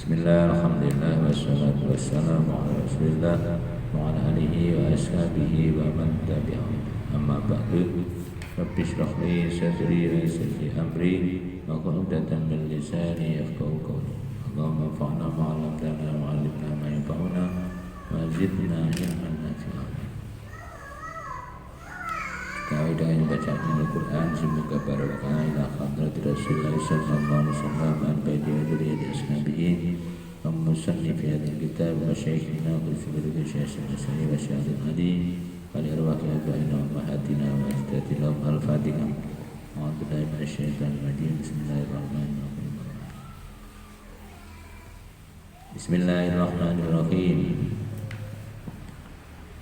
Bismillah, alhamdulillah, wassalatu wassalamu ala rasulillah wa ala alihi wa ashabihi wa man tabi'ahum. Amma ba'du. Rabbi shrah li sadri wa yassir li amri wa hlul 'uqdatam min lisani yafqahu qawli. Allahumma anfa'na ma 'allamtana wa 'allimna ma yanfa'una wa zidna ilman nafi'an. Kami dengan bacaan Al-Quran semoga barokah ila hadrati Rasulullah sallallahu alaihi wasallam an baiti wa dzurriyyati ashabihi wa musannif hadhil kitab wa syekhina wa syukur syekh Syafi'i wa syekh Ali wa li arwahi abaina wa ummahatina wa ajdadina al-Fatihah. A'udzu billahi minasyaitonir rajim. Bismillahirrahmanirrahim. Bismillahirrahmanirrahim.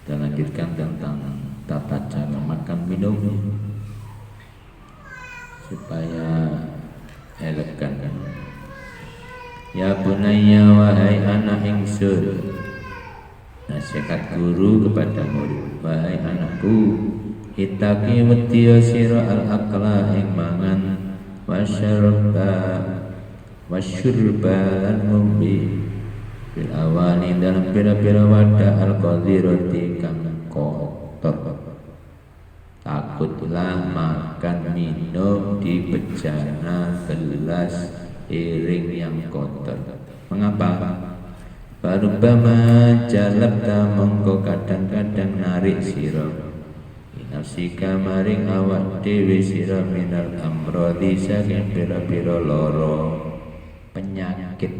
Kita lanjutkan tentang tata cara makan minum supaya elegan. Ya bunayya, wahai anak ingsun, nasihat guru kepada murid, wahai anakku, itaqi wedya sira al-aqla ing mangan wasyurba lan ngombe bil awali dalam pira-pira wadah al-qadirati kang kotor. Takutlah makan minum di bejana gelas piring yang kotor. Mengapa? Farubbama jalabta mongko kadang-kadang narik sira nafsika maring awak dhewe sira minal amrodi saking pira-pira lara penyakit.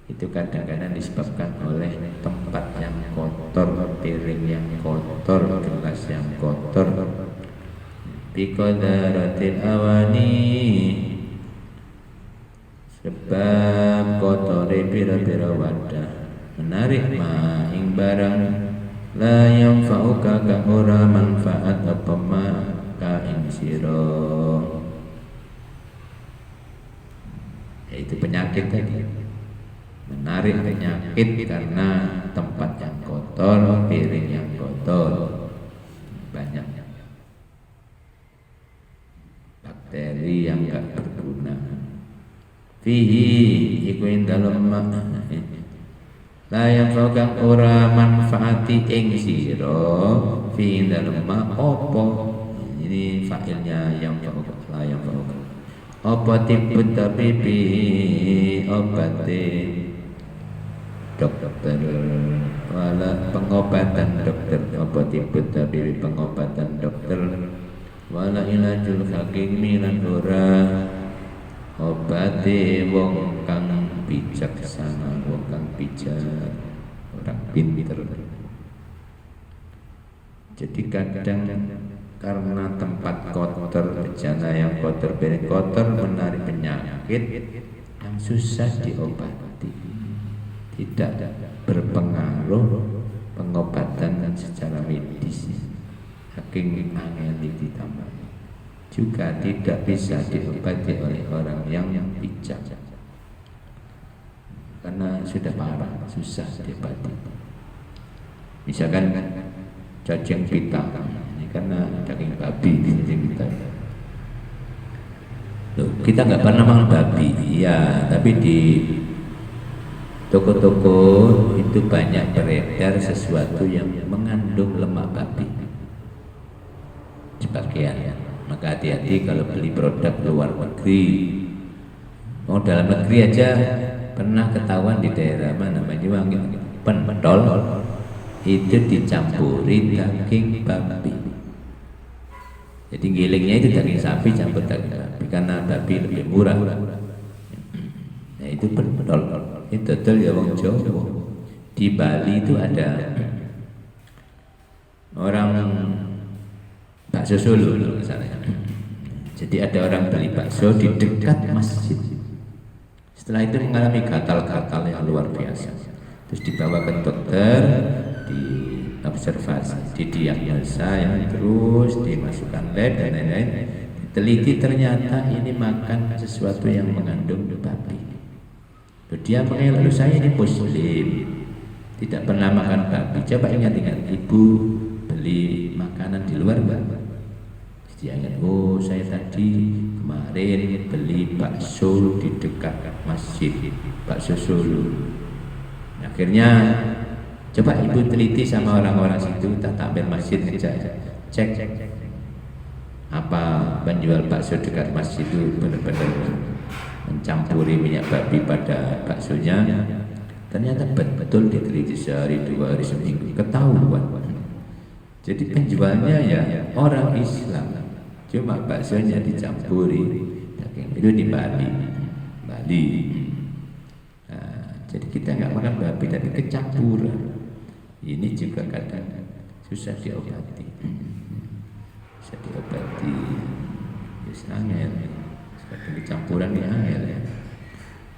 Itu kadang-kadang disebabkan oleh tempat yang kotor, piring yang kotor, gelas yang kotor. Biqadaratil awani, sebab kotore pira-pira wadah menarik ma ing barang la yanfa'uka ka ora manfaat apa ma ka ing sira. Yaitu penyakit tadi, menarik penyakit karena tempat yang kotor, piring yang kotor, banyak bakteri yang gak berguna. Fihi iku ing dalem la yanfa'uka ora manfaati ing sira, fi ing dalem apa. Ini fa'ilnya yang fa'uka, la yanfa'uka. Apa tipe tabibi obate dokter wala pengobatan dokter, apa tipe tabibi pengobatan dokter wala ilajul hakimi lan ora obate wong kang bijaksana, wong kang bijak, orang pinter. Jadi kadang karena tempat kotor, bejana yang kotor, piring kotor menarik penyakit yang susah diobati, tidak berpengaruh pengobatan secara medis, saking angel ditambah, juga tidak bisa diobati oleh orang yang bijak karena sudah parah, susah diobati. Misalkan cacing pita, karena daging babi kita. Loh, kita nggak pernah makan babi, iya, tapi di toko-toko itu banyak beredar sesuatu yang mengandung lemak babi sebagian. Maka hati-hati kalau beli produk luar negeri. Mau dalam negeri aja pernah ketahuan di daerah mana namanya Pentol itu dicampuri daging babi. Jadi gilingnya itu daging sapi campur daging babi karena babi lebih murah. Nah itu pentol. Itu betul ya wong Jawa. Di Bali itu ada orang bakso Solo misalnya. Jadi ada orang beli bakso di dekat masjid. Setelah itu mengalami gatal-gatal yang luar biasa. Terus dibawa ke dokter, diobservasi, didiagnosa, yang terus dimasukkan lab dan lain-lain. Teliti ternyata ini makan sesuatu yang mengandung babi. Dia mengelak, saya ini muslim, tidak pernah makan babi. Coba ingat-ingat, ibu beli makanan di luar, Mbak. Di dia ingat, oh saya tadi kemarin beli bakso di dekat masjid, bakso Solo. Akhirnya coba ibu teliti sama orang-orang situ, tak tampil masjid, cek apa penjual bakso dekat masjid itu benar-benar mencampuri minyak babi pada baksonya. Ternyata betul diteliti sehari, 2 hari, seminggu, ketahuan. Jadi penjualnya ya orang Islam, cuma baksonya dicampuri daging. Itu di Bali. Nah, jadi kita nggak makan babi tapi kecampuran. Ini juga kadang susah diobati. Angel, seperti campuran ya angel ya.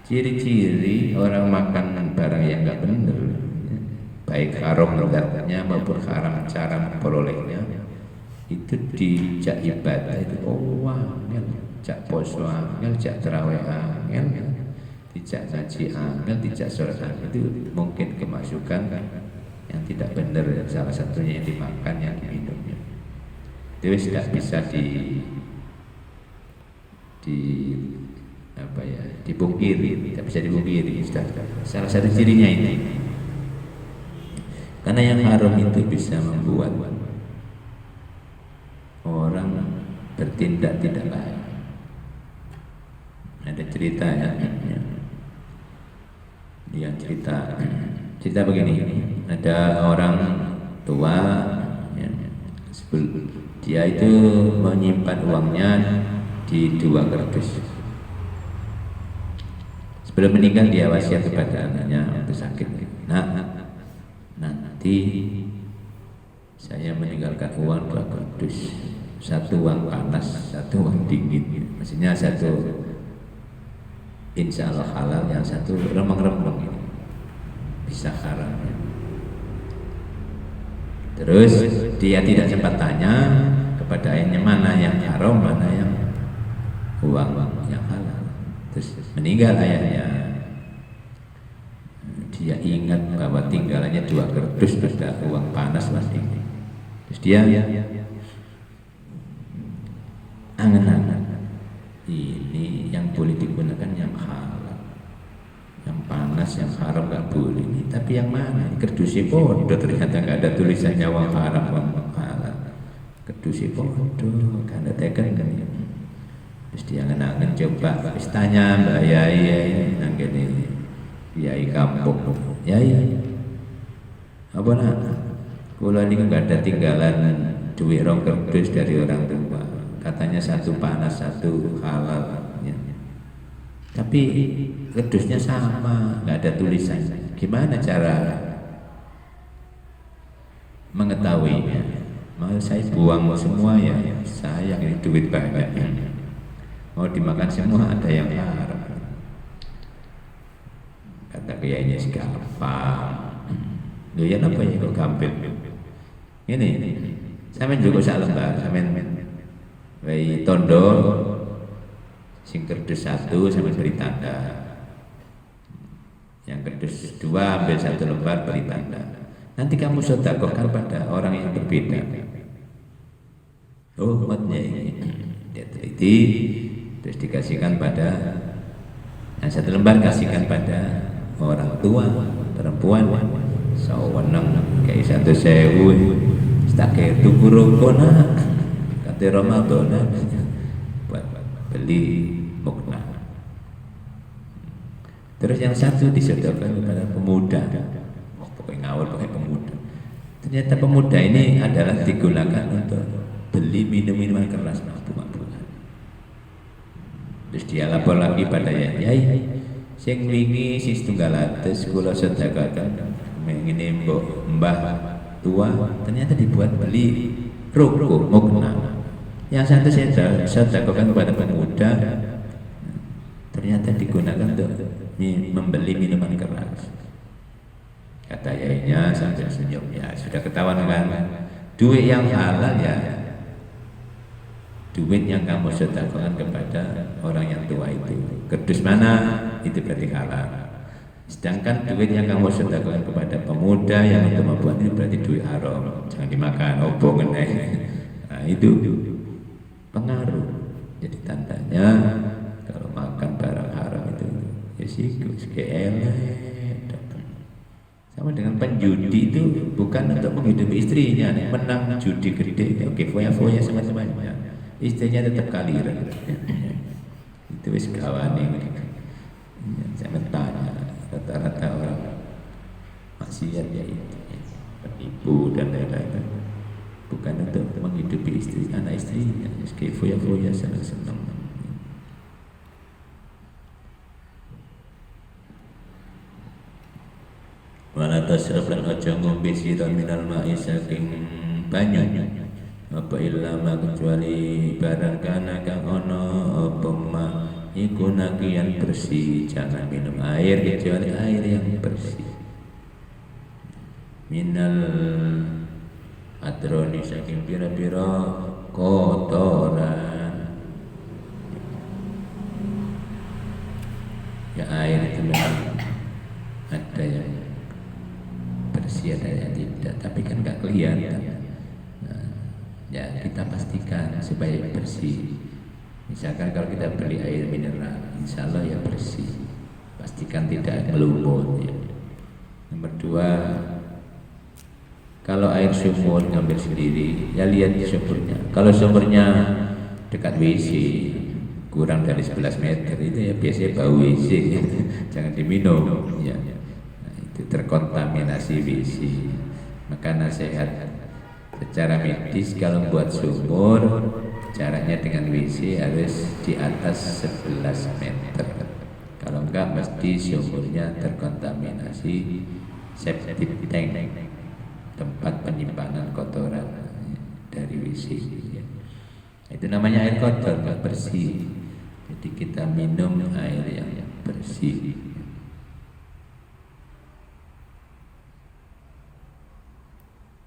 Ciri-ciri orang makan barang yang nggak benar, baik haram logatnya maupun haram cara memperolehnya, itu dijak ibadah itu angel, jak poso angel, jak terawih angel, dijak ngaji angel, dijak sholat angel, itu mungkin kemasukan yang tidak benar, salah satunya yang dimakan, yang diminumnya. Itu tidak bisa dipungkiri, tidak bisa dipungkiri. Salah satu cirinya ini, karena yang haram itu bisa membuat orang bertindak tidak baik. Ada cerita ya, dia cerita begini, ada orang tua ya, dia itu menyimpan uangnya di 2 kardus. Sebelum meninggal dia wasiat kepada anaknya waktu sakit, nanti saya meninggalkan uang 2 kardus, 1 uang panas, 1 uang dingin. Maksudnya 1 insya Allah halal, yang 1 remeng-remeng, bisa haram. Terus dia tidak sempat tanya kepada ayahnya mana yang haram, mana yang uang yang halal. Terus meninggal ayahnya, dia ingat bahwa tinggalannya 2 kardus ada uang panas masih. Terus dia angan-angan, ini yang boleh digunakan yang halal, yang panas, yang haram nggak boleh. Tapi yang mana? Kardusnya bodoh, ternyata nggak ada tulisannya uang haram, uang halal. Kardusnya bodoh, karena tekan kan. Terus dia ngenangan coba, terus tanya Mbak Yai, nanggini Yai kampung, Yai, apa nak? Kalau ini nggak ada tinggalan duit 2 kardus dari orang tua, katanya 1 panas, 1 halal. Ya. Tapi kardusnya sama, nggak ada tulisan. Gimana cara mengetahuinya? Mau saya buang semua ya, sayang ini duit banyak. Mau dimakan semua, ada yang haram. Kata kiainya gampang. Loh ya apa ya kok gampang? Ini sampean juga sak lembar, sampean wae tondo sing kardus 1 sampean beri tanda. Yang kardus 2 ambil 1 lembar beri tanda. Nanti kamu sedekahkan pada orang yang berbeda. Oh, umatnya ini dia teliti. Terus dikasihkan pada yang 1 lembar, kasihkan pada orang tua perempuan, saweneng kayak 1.000 tak kayak tuku rokona kata Ramadan buat beli mukna. Terus yang 1 disedekahkan kepada pemuda. Oh, pokoknya ngawur pakai pemuda. Ternyata pemuda ini adalah digunakan untuk beli minuman keras, mabuk-mabukan. Terus dia lapor lagi pada Yai, sing wingi sis tunggal atus kula sedekahkan ngene mbah tua, ternyata dibuat beli rokok mukna. Yang 1 saya sedekahkan kepada pemuda, ternyata digunakan untuk membeli minuman keras. Kata yainya sambil senyum, ya sudah ketahuan kan, duit yang halal ya duit yang kamu sedekahkan kepada orang yang tua itu. Kardus mana itu berarti halal. Sedangkan duit yang kamu sedekahkan kepada pemuda yang untuk membuat itu berarti duit haram, jangan dimakan, obong. Nah itu pengaruh. Jadi tandanya kalau makan barang haram itu ya sih elek. Sama dengan penjudi itu bukan untuk menghidupi istrinya, menang judi gede, oke foya-foya semacamnya, istrinya tetap kaliran. Itu wis gawane. Jangan tanya, rata-rata orang maksiat ya itu, penipu dan lain-lain. Bukan untuk menghidupi istri, anak istrinya, oke foya-foya senang-senang. Wala tasraf lan aja ngombe sira minal ma'i saking banyu apa illa ma kecuali barang kana kang ana apa ma iku nakian bersih, jangan minum air kecuali air yang bersih. Minal adroni saking pira-pira kotoran. Ya air itu memang ada yang bersih ada yang tidak, tapi kan nggak kelihatan. Nah, ya kita pastikan supaya bersih. Misalkan kalau kita beli air mineral, insya Allah ya bersih, pastikan tidak melumut ya. Nomor dua, kalau air sumur ngambil sendiri, ya lihat sumurnya. Kalau sumurnya dekat WC, kurang dari 11 meter itu ya biasanya bau WC, jangan diminum ya. Terkontaminasi WC. Maka nasihat secara medis kalau buat sumur jaraknya dengan WC harus di atas 11 meter. Kalau enggak mesti sumurnya terkontaminasi septic tank, tempat penyimpanan kotoran dari WC. Itu namanya air kotor, enggak bersih. Jadi kita minum air yang bersih.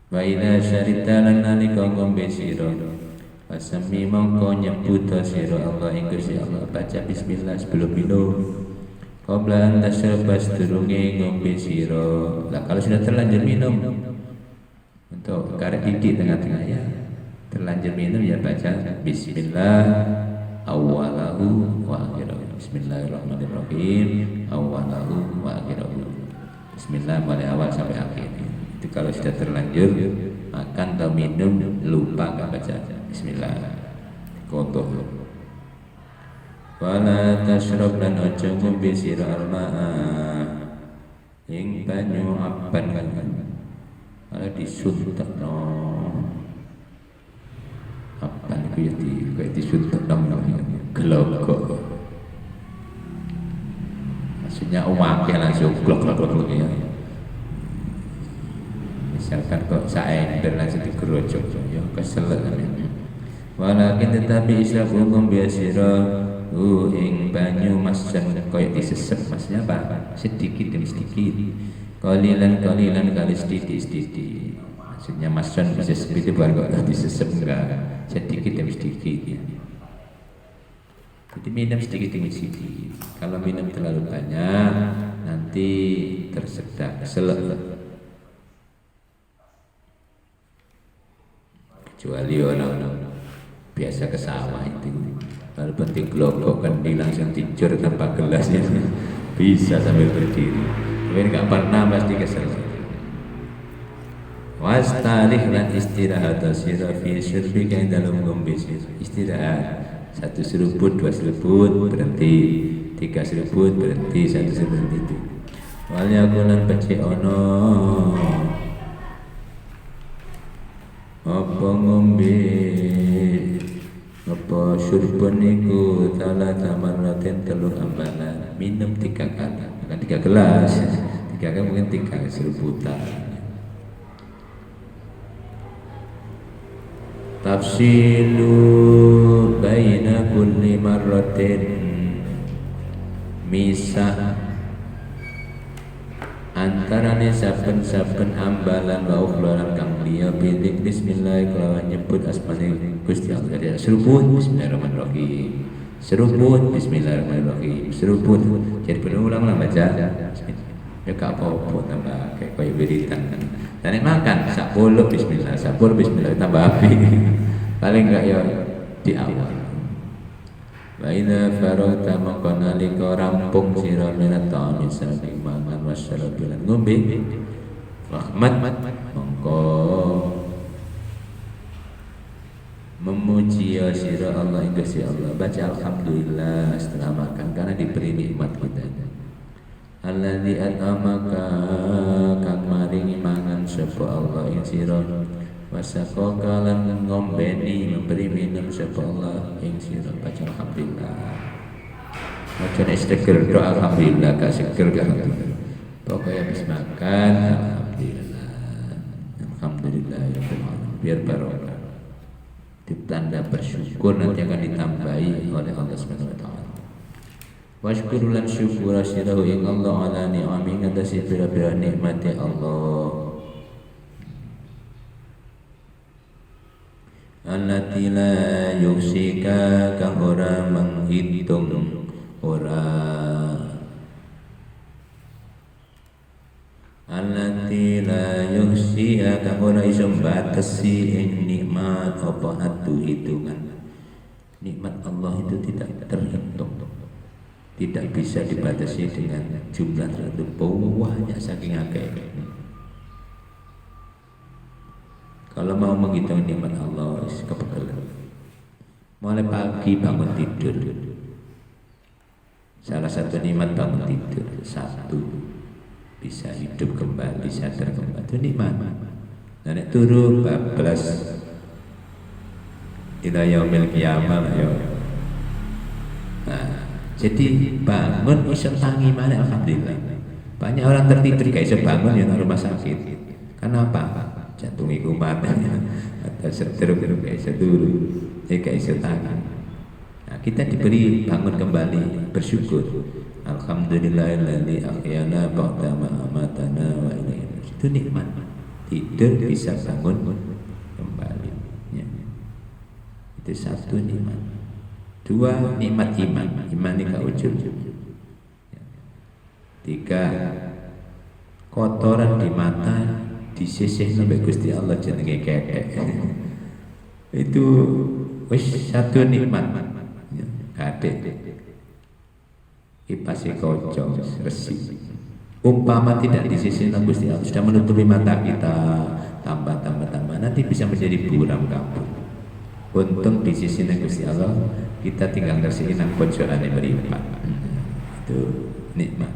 Wa idza syarita lan nalika ngombe sira wasami mongko nyebut sira Allah ing Gusti Allah, baca bismillah sebelum minum. Qabla an tashraba sedurunge ngombe sira. Lah kalau sudah terlanjur minum untuk karet gigi tengah-tengah ya, terlanjur minum ya baca bismillah awalahu wa akhirahu. Bismillahirrahmanirrahim awalahu wa akhirahu. Bismillah mulai awal sampai akhir. Itu kalau sudah terlanjur makan atau minum lupa nggak baca bismillah kotor. Wala tashrab lan aja ngombe sira almaa ing banyu apan kan ala disuntekno apan iku ya kayak disuntekno gelogok. Maksudnya uwake langsung glok ya. Misalkan kok saember langsung digerojok ya kesel kan. Walakin tetapi israfu ngombe sira ing banyu masan koyo disesep, maksudnya apa? Sedikit demi sedikit. Qalilan kali sedikit. Maksudnya masan disesep itu bukan kok disesep enggak, sedikit demi sedikit ya. Jadi minum sedikit demi sedikit. Kalau minum terlalu banyak nanti tersedak, selek. Kecuali orang biasa ke sawah itu, kalau penting glogok kan langsung tidur tanpa gelasnya bisa sambil berdiri. Tapi nggak pernah pasti kesel. Wastarih lan istirahat sira fi syurbika ing dalam ngombe istirahat. 1 seruput, 2 seruput berhenti, 3 seruput berhenti, 1 seruput itu. Wal yakulan becik ono apa ngombe apa syurbun iku tala tamaratin telur ambalan, minum 3 kali, bukan 3 gelas 3 kali mungkin 3 seruputan. Tafsilu baina kulli marratin, misah antarane saben-saben ambalan wa ukhlan kang liya bidik bismillah kelawan nyebut asmane Gusti Allah. Jadi seruput bismillahirrahmanirrahim, seruput bismillahirrahmanirrahim, seruput. Jadi berulang-ulang baca ya gak apa-apa, tambah kayak koyo wiridan. Dan makan sak bolo bismillah, sak bolo bismillah tambah api. Paling enggak ya di awal. Wa idza faragta maka nalika rampung sira minat ta'ami saking mangan wasyarabi lan ngombe rahmat mongko memuji ya sira Allah ing Gusti Allah, baca alhamdulillah setelah makan karena diberi nikmat kita. Alladzi an'amaka kang maringi mangan sapa Allah ing sira, wasaqaka lan ngombeni memberi minum sapa Allah ing sira, baca alhamdulillah. Maca istighfar doa alhamdulillah gak seger gak pokoknya habis makan alhamdulillah. Alhamdulillah ya Allah, biar barokah. Ditanda bersyukur nanti akan ditambahi oleh Allah Subhanahu wa taala. Washkuru lan syukur sirahu ing Allah ala ni'ami ngatasi pira-pira nikmati Allah. Allati la yuksika kang ora menghitung ora allati la yuksika kang ora iso batasi ing nikmat apa adu hitungan. Nikmat Allah itu tidak terhitung, tidak bisa dibatasi dengan jumlah tertentu, banyak saking akeh. Kalau mau menghitung nikmat Allah kepegelan. Mulai pagi bangun tidur, salah satu nikmat bangun tidur, satu bisa hidup kembali, sadar kembali, itu nikmat. Dan turu bablas ila yaumil qiyamah ya. Nah, jadi bangun iso tangi mana alhamdulillah. Banyak orang tertidur gak iso bangun ya nang rumah sakit. Kenapa? Jantung kumat atau stroke gak iso turu, gak iso tangi. Nah, kita diberi bangun kembali, bersyukur. Alhamdulillahilladzi ahyana ba'da ma amatana wa ilaihi nusyur. Itu nikmat. Tidur bisa bangun kembali. Ya. Itu satu nikmat. Dua, nikmat iman. Iman ini gak ujub. Tiga, kotoran di mata disisih sampai Gusti Allah jenenge kekek. Itu wis satu nikmat. Kadek kipasi kocok resi. Umpama tidak disisih sampai Gusti Allah sudah menutupi mata kita, tambah nanti bisa menjadi buram kabut. Untung di sisi Gusti Allah kita tinggal ngersihin nang pojokan beriman. Itu nikmat.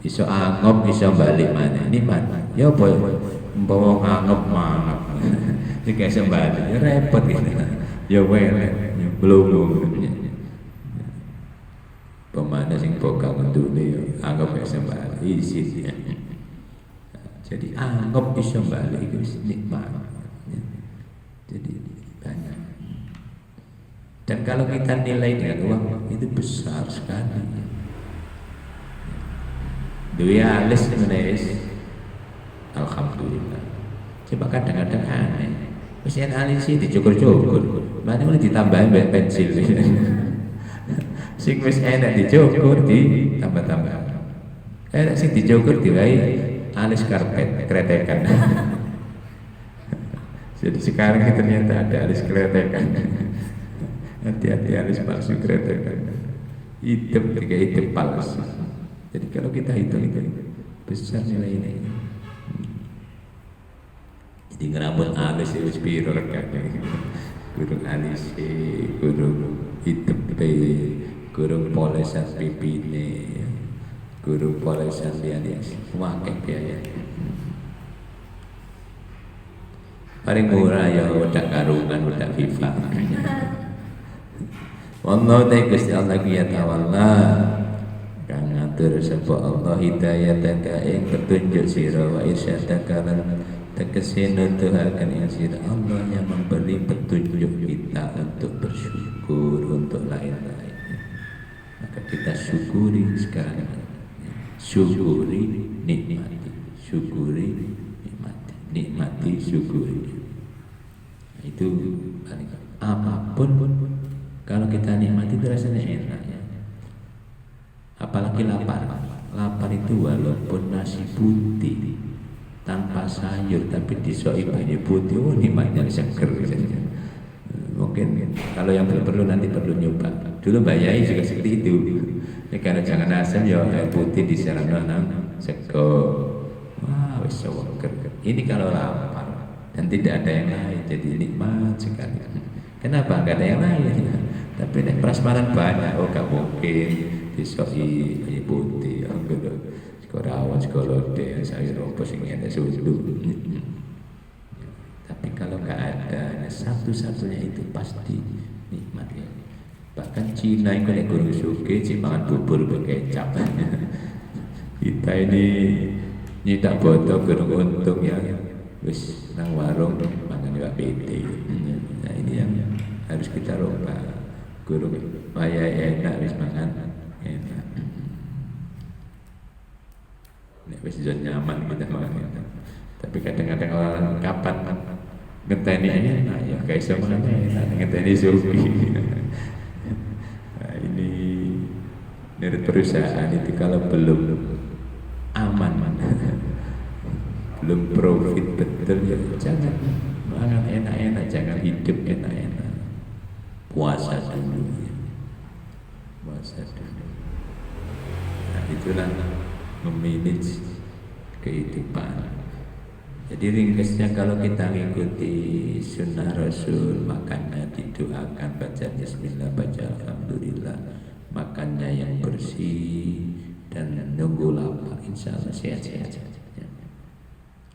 Iso angop iso balik mana nikmat. Ya apa bawa angop mangap. Iki iso balik ya repot gitu. Ya welek ya belum. Pemana sing boga ngentune ya angop iso balik isi. Jadi angop iso balik itu nikmat. Jadi banyak. Dan kalau kita nilai dengan uang itu besar sekali. Dua alis menulis alhamdulillah. Coba kadang-kadang aneh. Mesin alis sih dicukur-cukur. Mana boleh ditambahin pensil. Sing wis enak dicukur ditambah-tambah. Enak sing dicukur diwai alis karpet kretekan. Jadi sekarang ternyata ada alis kretekan. Hati-hati alis palsu kretekan. Hitam tiga hitam palsu. Jadi kalau kita hitung itu besar nilai ini. Jadi ngerambut alis itu piro rekane. Gurung alis, gurung hitam pe, gurung polesan pipine, gurung polesan liane. Wae biaya. Paling murah ya udah karungan udah FIFA. Wallahu ta'ala Gusti Allah ya tawalla kang ngatur sapa Allah hidayataka ing petunjuk sira wa irsyadaka lan tegese nutuhaken ing sira. Allah yang memberi petunjuk kita untuk bersyukur untuk lain-lain. Maka kita syukuri sekarang. Syukuri nikmati, syukuri nikmati syukuri. Nah, itu apapun kalau kita nikmati itu rasanya enak ya. Apalagi lapar. Lapar itu walaupun nasi putih tanpa sayur tapi disoi banyu putih, oh nikmatnya seger. Mungkin kalau yang perlu nanti perlu nyoba. Dulu Mbak Yai juga seperti itu. Ya kalau jangan asam ya air putih disiramno nang sego. Wah, wis seger. Ini kalau lapar dan tidak ada yang lain jadi nikmat sekali. Kenapa enggak ada yang lain? Tapi nek prasmanan banyak, oh gak mungkin disoi banyu putih. Gitu. Rawon, lodeh, sayur apa sing ada susu. Tapi kalau nggak ada, satu-satunya itu pasti nikmat ya. Bahkan Cina itu nek guru suge, makan bubur berkecap. Kita ini nyetak botol gurung untung ya, wis nang warung makan juga PT. Nah ini yang harus kita rubah. Guru bayar enak wis makan enak. Nek wis nyaman kita makan. Tapi kadang-kadang orang kapan ngenteni enak ya gak iso makan enak ngenteni sugi. Nah, ini dari perusahaan itu kalau belum aman belum profit betul ya jangan makan enak-enak, jangan hidup enak-enak. Puasa dulu. Puasa dulu. Nah, itulah memanage kehidupan. Jadi ringkasnya kalau kita mengikuti sunnah Rasul, makannya didoakan, baca bismillah, baca alhamdulillah, makannya yang bersih dan nunggu lapar, insya Allah sehat-sehat saja.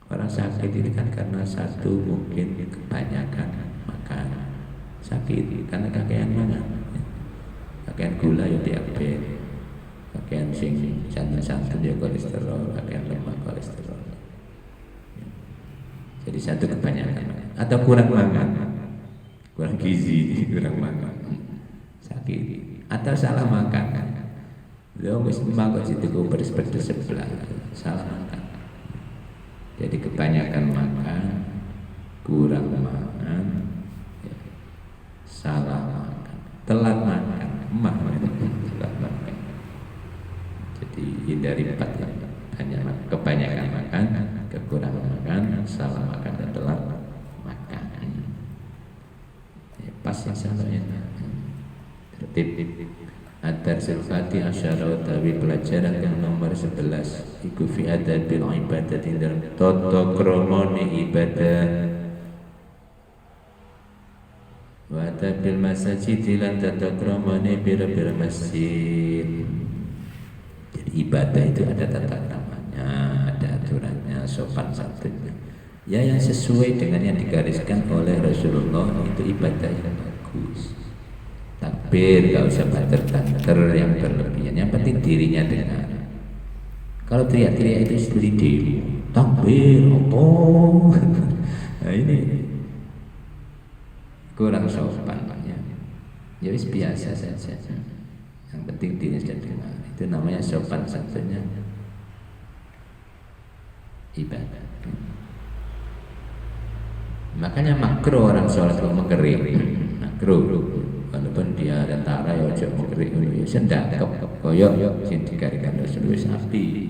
Orang sakit ini kan karena satu mungkin kebanyakan makan, sakit karena kakean mana, kakean gula ya diabetes, kakean sing santan ya kolesterol, kakean lemak kolesterol. Jadi satu kebanyakan atau kurang makan, kurang gizi, kurang makan, sakit atau salah makan. Lo nggak makan situ kau pedes-pedes sebelah, salah makan. Jadi kebanyakan makan, kurang makan, ya, salah makan, telat makan, telat makan. Jadi hindari empat ya. Kebanyakan makan, kekurangan makan, salah makan dan telat makan. Ya, pas insya Allah ya. Tertib. Ad-Darsul Fatih Asyara Utawi pelajaran yang nomor 11 iku fi adabil ibadat dalam tata krama ibadah wa adabil masajid lan tata krama pira-pira masjid. Jadi ibadah itu ada tata kramanya, ada aturannya, sopan santunnya. Ya yang sesuai dengan yang digariskan oleh Rasulullah itu ibadah yang bagus. Takbir, gak usah banter-banter yang berlebihan. Yang penting dirinya dengar. Kalau teriak-teriak itu seperti demo. Takbir, apa? Nah ini kurang sopan ya. Ya wis biasa saja. Yang penting dirinya sudah dengar. Itu namanya sopan santunnya ibadah. Makanya makruh orang sholat kalau mengering. Makruh. Walaupun dia tentara ya ojo mengkerik ngono ya sendak koyo sing digarikan Rasulullah sapi.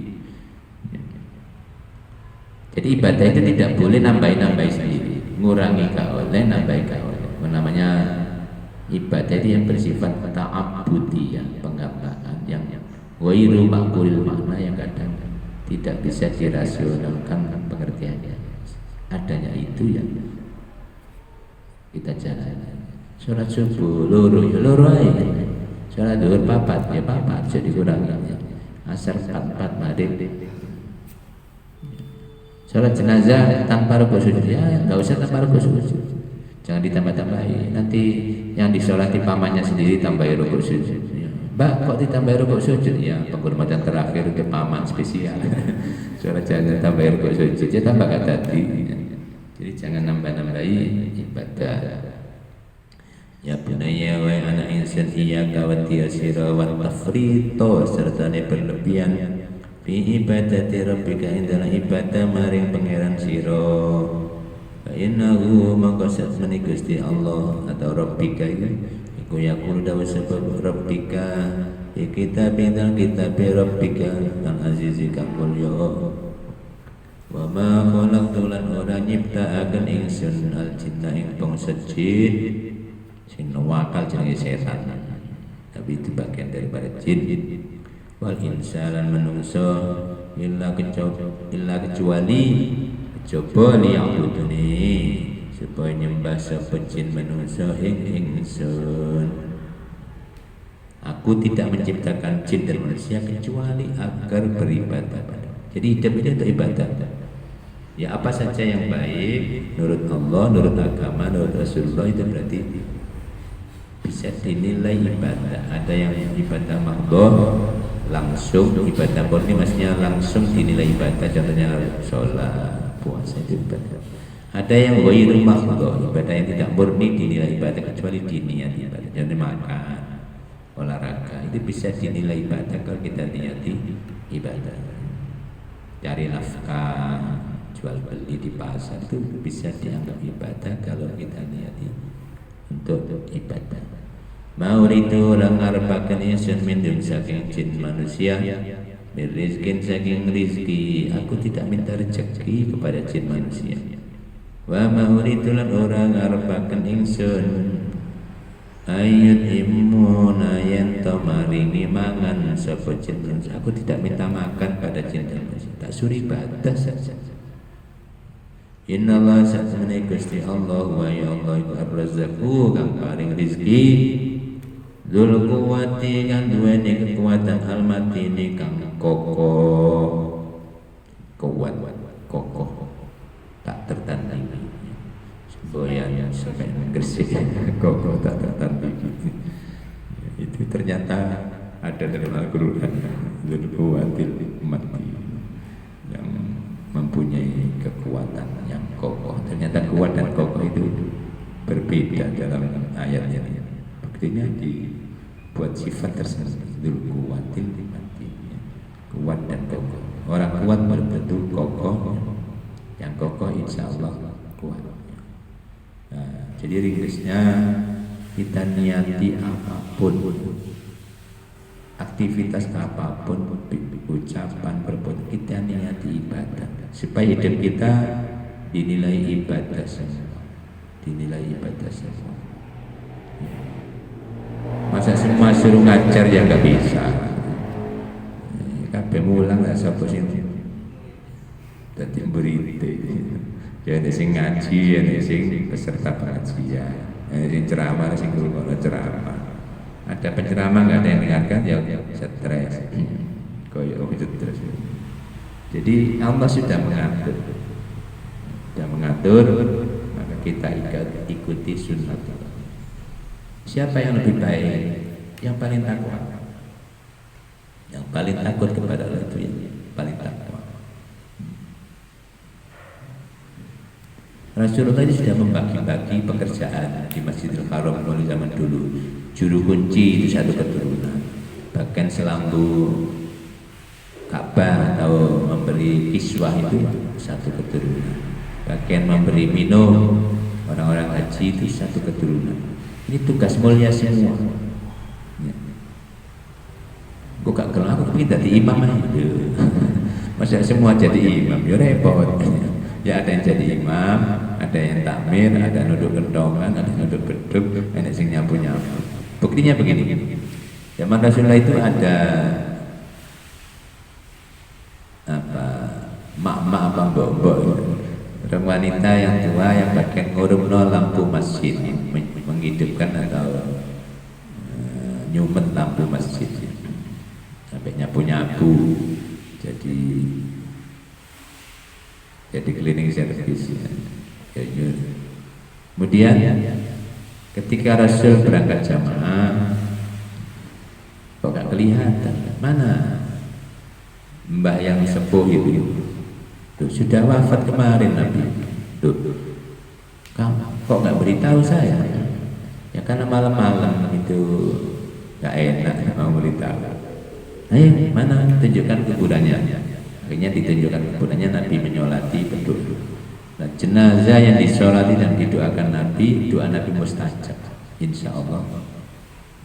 Jadi ibadah itu tidak boleh nambahin sendiri, ngurangi gak oleh, nambahin gak oleh. Namanya ibadah itu yang bersifat ta'abbudiyah, penghambaan yang ghairu maqulil makna, yang kadang tidak bisa dirasionalkan pengertiannya. Adanya itu yang kita jalani. Sholat subuh loro aja, sholat duhur papat ya papat, jadi kurangi. Asar 4 maghrib. Sholat jenazah tanpa rukuk sujud ya nggak usah tanpa rukuk sujud, jangan ditambah-tambahin. Nanti yang disolati pamannya sendiri tambahin rukuk sujud. Mbak kok ditambahin rukuk sujud? Ya penghormatan terakhir ke paman spesial. Sholat jenazah tambahin rukuk sujud ya tambah tadi. Jadi jangan nambah-nambahin ibadah. Ya bunaya wa anak insan iyyaka wa tiyasira wa tafrito serta berlebihan fi ibadati rabbika indal ibadah maring pangeran sira. Fa innahu maqasad mani Gusti Allah atau rabbika iku yaqulu dawa sebab rabbika kitab indal kitab rabbika al azizi kang mulya Wa ma khalaqtu lan ora nyiptakaken ingsun al jinna ing bangsa jin sing wakal jenenge setan, tapi itu bagian daripada jin. Wal insa lan manungsa illa kecuali coba liya'buduni supaya nyembah sapa jin manungsa ing ingsun. Aku tidak menciptakan jin dan manusia kecuali agar beribadah pada. Jadi hidup ini untuk ibadah. Ya apa saja yang baik menurut Allah, menurut agama, menurut Rasulullah itu berarti bisa dinilai ibadah. Ada yang ibadah mahdhah langsung, ibadah murni maksudnya langsung dinilai ibadah, contohnya sholat, puasa itu ibadah. Ada yang ghairul mahdhah, ibadah yang tidak murni dinilai ibadah kecuali diniat ibadah, contohnya makan, olahraga, itu bisa dinilai ibadah kalau kita niati ibadah. Cari nafkah, jual beli di pasar itu bisa dianggap ibadah kalau kita niati untuk ibadah. Mauridu orang ngarepaken ingsun minum saking jin manusia berizkin saking rizki, aku tidak minta rezeki kepada jin manusia. Wa mauridu lan orang ngarepaken ingsun ayat imuna yen to maringi mangan sapa jin manusia, aku tidak minta makan pada jin manusia, tak suri ibadah saja. Inna Allah sa'amani Gusti Allah wa ya Allah iku ar-razzaku kang paring rizki dzul quwwati kang duweni kekuatan al-matini kang kokoh, kuat kokoh tak tertandingi. Semboyan sampai Gresik kokoh tak tertandingi. Itu ternyata ada dalam Al-Qur'an, dzul quwwatil mati yang mempunyai kekuatan yang kokoh. Ternyata kuat dan kokoh itu berbeda dalam ayatnya. Buktinya dibuat sifat tersendiri, dzul quwwatil mati, kuat dan kokoh. Orang kuat belum tentu kokoh, yang kokoh insya Allah kuat. Nah, jadi ringkasnya kita niati apapun, aktivitas apapun, ucapan, perbuatan, kita niati ibadah supaya hidup kita dinilai ibadah semua, dinilai ibadah semua. Masa semua suruh ngajar ya nggak bisa. Kabeh mulang lah sapa sing dadi murid. Ya ada sing ngaji, ada sing peserta pengajian, ada sing ceramah, ada sing ngrungokno ceramah. Ada penceramah nggak ada yang dengarkan ya stres, koyo stres. Jadi Allah sudah mengatur, maka kita ikuti sunnah. Siapa yang lebih baik? Yang paling takwa. Yang paling takut kepada Allah itu yang paling takwa. Rasulullah itu sudah membagi-bagi pekerjaan di Masjidil Haram mulai zaman dulu. Juru kunci itu satu keturunan, bahkan selambu Ka'bah atau memberi kiswah itu satu keturunan, bahkan memberi minum orang-orang haji itu satu keturunan. Ini tugas mulia semua. Gue gak kenal, aku pengen jadi imam aja. Masa semua jadi imam, ya repot. Ya ada yang jadi imam, ada yang takmir, ada nuduk kentongan, ada nuduk beduk, ada yang nyapu-nyapu. Buktinya begini, zaman Rasulullah itu ada apa mak-mak apa mbok-mbok, orang wanita yang tua yang bagian ngurumno lampu masjid, menghidupkan atau nyumet lampu masjid, sampai nyapu-nyapu, jadi cleaning service. Kemudian ketika Rasul berangkat jamaah, kok gak kelihatan mana mbah yang sepuh itu? Tuh, sudah wafat kemarin Nabi. Tuh, kamu kok gak beritahu saya? Ya karena malam-malam itu gak enak mau beritahu. Ayo, mana tunjukkan kuburannya? Akhirnya ditunjukkan kuburannya, Nabi menyolati penduduk. Nah, jenazah yang disolati dan didoakan Nabi, doa Nabi mustajab, insya Allah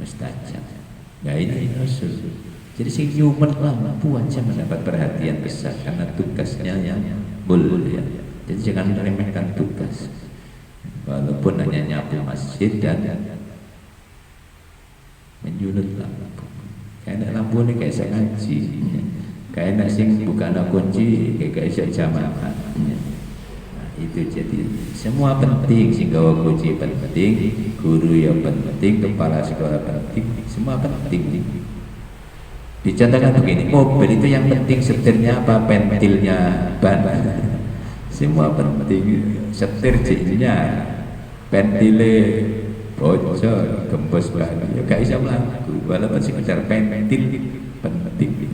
mustajab. Nah ini Rasul. Jadi si human lampu aja mendapat perhatian besar karena tugasnya yang ya. Jadi jangan meremehkan tugas, walaupun hanya nyapu masjid dan menjunut lampu. Kayak lampu ini kayak saya ngaji, kayak sing bukan kunci, kayak saya jamaah. Nah, itu jadi semua penting, sehingga kunci penting, guru yang penting, kepala sekolah penting, semua penting. Dicontohkan begini, mobil itu yang penting setirnya apa, pentilnya, ban, semua penting. Setir jinnya, pentilnya bocor, gembos ban, ya gak bisa melaku, walaupun sekedar pentil penting.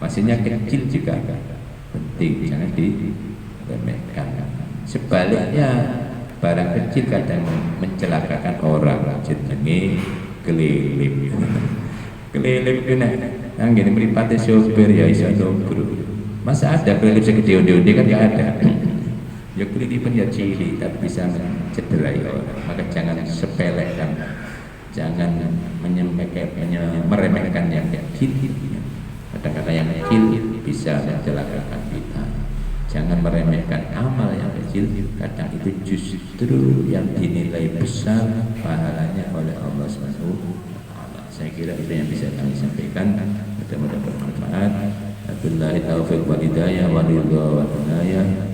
Maksudnya kecil juga penting, jangan diremehkan. Sebaliknya barang kecil kadang mencelakakan orang, jenenge kelilip. Kelilip kena anggene mripate sopir ya iso dobro. Masa ada kelilip segede onde-onde kan gak ada. Ya kelilipan ya cilik tapi bisa mencederai orang. Maka jangan sepelekan, jangan meremehkan yang kecil. Kadang-kadang yang kecil bisa mencelakakan kita. Jangan meremehkan amal yang kecil, kadang itu justru yang dinilai besar pahalanya oleh Allah SWT. Saya kira itu yang bisa kami sampaikan. Mudah-mudahan bermanfaat. Wabillahi taufiq wal hidayah wa ridha wa hinayah.